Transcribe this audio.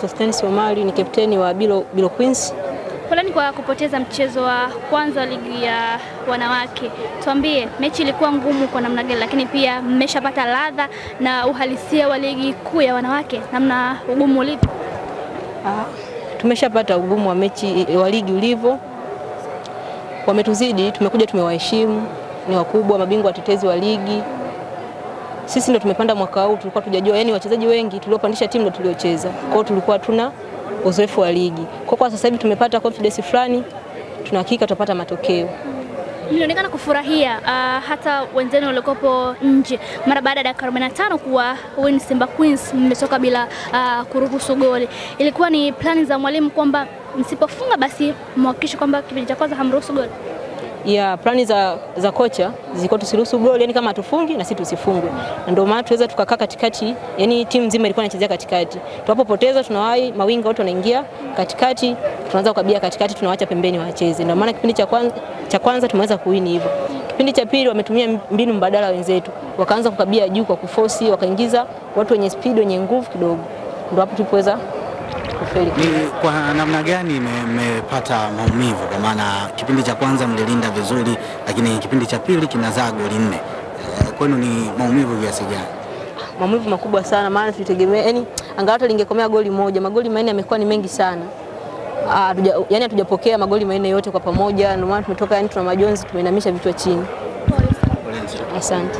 Sostenes Omari, ni kapteni wa Bilo Queens. Poleni kwa kupoteza mchezo wa kwanza wa ligi ya wanawake. Tuambie, mechi ilikuwa ngumu kwa namna gani, lakini pia mmeshapata ladha na uhalisia wa ligi kuu ya wanawake, namna ugumu ulipo? Tumeshapata ugumu wa mechi wa ligi ulivyo. Wametuzidi, tumekuja tumewaheshimu, ni wakubwa, mabingwa watetezi wa ligi. Sisi ndio tumepanda mwaka huu, tulikuwa tujajua, yani wachezaji wengi tuliopandisha timu ndio tuliocheza. Kwa hiyo tulikuwa tuna uzoefu wa ligi. Kwa sasa hivi tumepata confidence fulani, tunahakika tutapata matokeo. Mlionekana kufurahia hata wenzenu walikopo nje mara baada ya dakika 45 kuwa win Simba Queens mmetoka bila kuruhusu goli. Ilikuwa ni plani za mwalimu kwamba msipofunga basi mhakikishe kwamba kipindi cha kwanza hamruhusu goli? Plani za kocha zilikuwa tusiruhusu goli, yani kama tufungi na sisi tusifungwe. Na ndio maana tuweza tukakaa katikati, yani timu nzima ilikuwa inachezea katikati. Tunapopoteza tunawahi mawinga wote wanaingia katikati, tunaanza kukabia katikati, tunawaacha pembeni wacheze. Ndio maana kipindi cha kwanza tumeweza kuwini hivyo. Kipindi cha pili wametumia mbinu mbadala wenzetu. Wakaanza kukabia juu kwa kuforce, wakaingiza watu wenye speed, wenye nguvu kidogo. Ndio hapo tulipoweza kufeli. Ni kwa namna gani mmepata maumivu? Kwa maana kipindi cha kwanza mlilinda vizuri, lakini kipindi cha pili kinazaa goli 4. Kwenu ni maumivu kiasi gani? Maumivu makubwa sana, maana tulitegemea yani angalau lingekomea goli moja. Magoli 4 yamekuwa ni mengi sana. Yani hatujapokea magoli 4 yote kwa pamoja, ndio maana tumetoka, yani tuna majonzi, tumeinamisha vichwa chini. Asante.